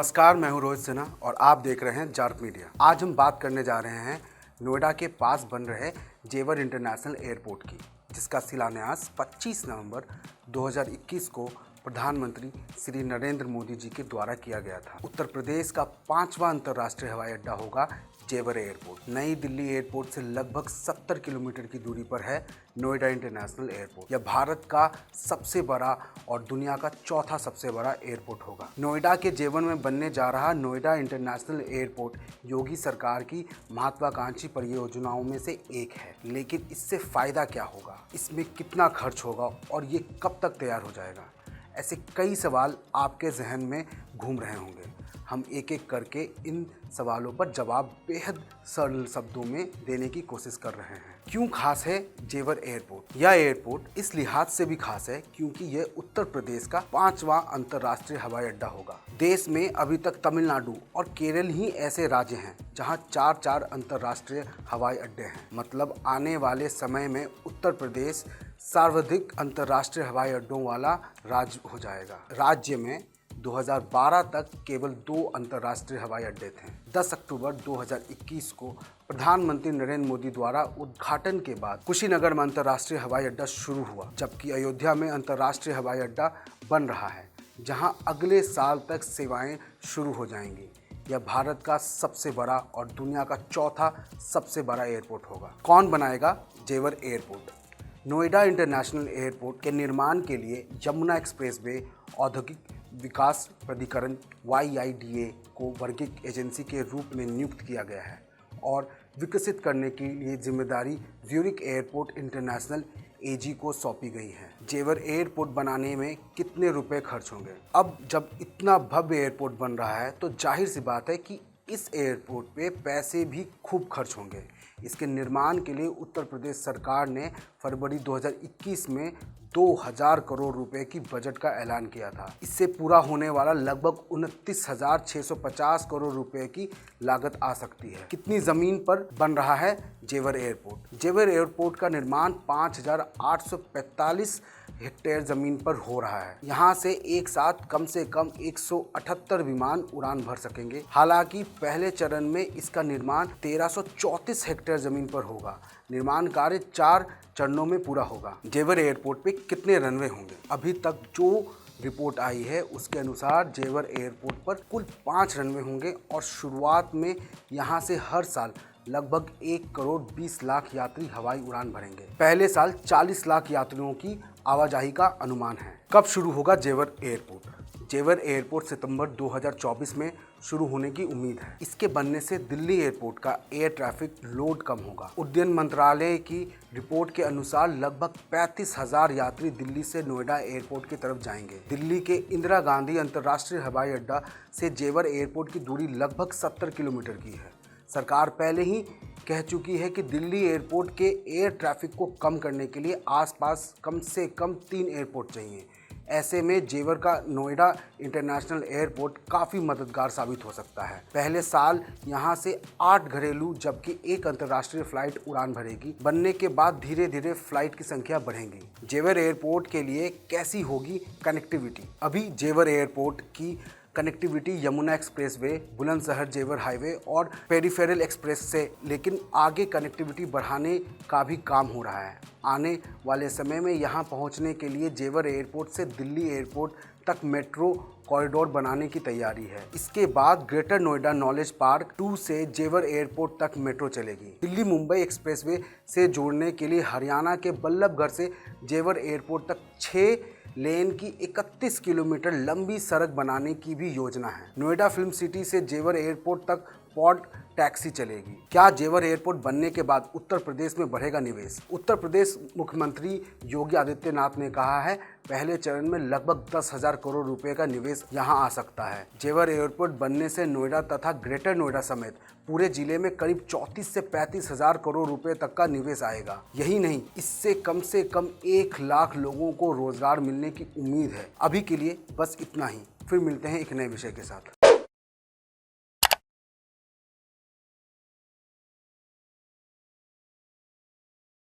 नमस्कार, मैं हूं रोहित सिन्हा और आप देख रहे हैं जार्क मीडिया। आज हम बात करने जा रहे हैं नोएडा के पास बन रहे जेवर इंटरनेशनल एयरपोर्ट की, जिसका शिलान्यास 25 नवंबर 2021 को प्रधानमंत्री श्री नरेंद्र मोदी जी के द्वारा किया गया था। उत्तर प्रदेश का 5वां अंतर्राष्ट्रीय हवाई अड्डा होगा जेवर एयरपोर्ट। नई दिल्ली एयरपोर्ट से लगभग 70 किलोमीटर की दूरी पर है नोएडा इंटरनेशनल एयरपोर्ट। यह भारत का सबसे बड़ा और दुनिया का चौथा सबसे बड़ा एयरपोर्ट होगा। नोएडा के जेवर में बनने जा रहा नोएडा इंटरनेशनल एयरपोर्ट योगी सरकार की महत्वाकांक्षी परियोजनाओं में से एक है। लेकिन इससे फायदा क्या होगा, इसमें कितना खर्च होगा और ये कब तक तैयार हो जाएगा, ऐसे कई सवाल आपके जहन में घूम रहे होंगे। हम एक एक करके इन सवालों पर जवाब बेहद सरल शब्दों में देने की कोशिश कर रहे हैं। क्यों खास है जेवर एयरपोर्ट? यह एयरपोर्ट इस लिहाज से भी खास है क्योंकि यह उत्तर प्रदेश का 5वां अंतर्राष्ट्रीय हवाई अड्डा होगा। देश में अभी तक तमिलनाडु और केरल ही ऐसे राज्य हैं जहां 4 अंतर्राष्ट्रीय हवाई अड्डे हैं। मतलब आने वाले समय में उत्तर प्रदेश सर्वाधिक अंतर्राष्ट्रीय हवाई अड्डों वाला राज्य हो जाएगा। राज्य में 2012 तक केवल 2 अंतर्राष्ट्रीय हवाई अड्डे थे। 10 अक्टूबर 2021 को प्रधानमंत्री नरेंद्र मोदी द्वारा उद्घाटन के बाद कुशीनगर में अंतर्राष्ट्रीय हवाई अड्डा शुरू हुआ, जबकि अयोध्या में अंतर्राष्ट्रीय हवाई अड्डा बन रहा है, जहां अगले साल तक सेवाएं शुरू हो जाएंगी। यह भारत का सबसे बड़ा और दुनिया का चौथा सबसे बड़ा एयरपोर्ट होगा। कौन बनाएगा जेवर एयरपोर्ट? नोएडा इंटरनेशनल एयरपोर्ट के निर्माण के लिए यमुना एक्सप्रेसवे औद्योगिक विकास प्राधिकरण YIDA को वर्गिक एजेंसी के रूप में नियुक्त किया गया है और विकसित करने के लिए जिम्मेदारी ज्यूरिख एयरपोर्ट इंटरनेशनल AG को सौंपी गई है। जेवर एयरपोर्ट बनाने में कितने रुपए खर्च होंगे? अब जब इतना भव्य एयरपोर्ट बन रहा है तो जाहिर सी बात है कि इस एयरपोर्ट पे पैसे भी खूब खर्च होंगे। इसके निर्माण के लिए उत्तर प्रदेश सरकार ने फरवरी 2021 में 2000 करोड़ रुपए की बजट का ऐलान किया था। इससे पूरा होने वाला लगभग 29,650 करोड़ रुपए की लागत आ सकती है। कितनी जमीन पर बन रहा है जेवर एयरपोर्ट? जेवर एयरपोर्ट का निर्माण 5,845 हेक्टेयर जमीन पर हो रहा है। यहाँ से एक साथ कम से कम 178 विमान उड़ान भर सकेंगे। हालांकि पहले चरण में इसका निर्माण 1334 हेक्टेयर जमीन पर होगा। निर्माण कार्य 4 चरणों में पूरा होगा। जेवर एयरपोर्ट पे कितने रनवे होंगे? अभी तक जो रिपोर्ट आई है उसके अनुसार जेवर एयरपोर्ट पर कुल 5 रनवे होंगे और शुरुआत में यहाँ से हर साल लगभग 1 करोड़ 20 लाख यात्री हवाई उड़ान भरेंगे। पहले साल 40 लाख यात्रियों की आवाजाही का अनुमान है। कब शुरू होगा जेवर एयरपोर्ट? जेवर एयरपोर्ट सितंबर 2024 में शुरू होने की उम्मीद है। इसके बनने से दिल्ली एयरपोर्ट का एयर ट्रैफिक लोड कम होगा। उड्डयन मंत्रालय की रिपोर्ट के अनुसार लगभग 35,000 यात्री दिल्ली से नोएडा एयरपोर्ट की तरफ जाएंगे। दिल्ली के इंदिरा गांधी अंतर्राष्ट्रीय हवाई अड्डा से जेवर एयरपोर्ट की दूरी लगभग 70 किलोमीटर की है। सरकार पहले ही कह चुकी है कि दिल्ली एयरपोर्ट के एयर ट्रैफिक को कम करने के लिए आसपास कम से कम 3 एयरपोर्ट चाहिए। ऐसे में जेवर का नोएडा इंटरनेशनल एयरपोर्ट काफ़ी मददगार साबित हो सकता है। पहले साल यहाँ से 8 घरेलू जबकि 1 अंतर्राष्ट्रीय फ्लाइट उड़ान भरेगी। बनने के बाद धीरे धीरे फ्लाइट की संख्या बढ़ेगी। जेवर एयरपोर्ट के लिए कैसी होगी कनेक्टिविटी? अभी जेवर एयरपोर्ट की कनेक्टिविटी यमुना एक्सप्रेसवे, बुलंदशहर जेवर हाईवे और पेरिफेरल एक्सप्रेस से, लेकिन आगे कनेक्टिविटी बढ़ाने का भी काम हो रहा है। आने वाले समय में यहां पहुंचने के लिए जेवर एयरपोर्ट से दिल्ली एयरपोर्ट तक मेट्रो कॉरिडोर बनाने की तैयारी है। इसके बाद ग्रेटर नोएडा नॉलेज पार्क 2 से जेवर एयरपोर्ट तक मेट्रो चलेगी। दिल्ली मुंबई एक्सप्रेसवे से जोड़ने के लिए हरियाणा के बल्लभगढ़ से जेवर एयरपोर्ट तक 6 लेन की 31 किलोमीटर लंबी सड़क बनाने की भी योजना है। नोएडा फिल्म सिटी से जेवर एयरपोर्ट तक पॉड टैक्सी चलेगी। क्या जेवर एयरपोर्ट बनने के बाद उत्तर प्रदेश में बढ़ेगा निवेश? उत्तर प्रदेश मुख्यमंत्री योगी आदित्यनाथ ने कहा है पहले चरण में लगभग 10,000 करोड़ रुपए का निवेश यहां आ सकता है। जेवर एयरपोर्ट बनने से नोएडा तथा ग्रेटर नोएडा समेत पूरे जिले में करीब 34 से 35,000 करोड़ रुपए तक का निवेश आएगा। यही नहीं, इससे कम से कम 1 लाख लोगों को रोजगार मिलने की उम्मीद है। अभी के लिए बस इतना ही। फिर मिलते हैं एक नए विषय के साथ।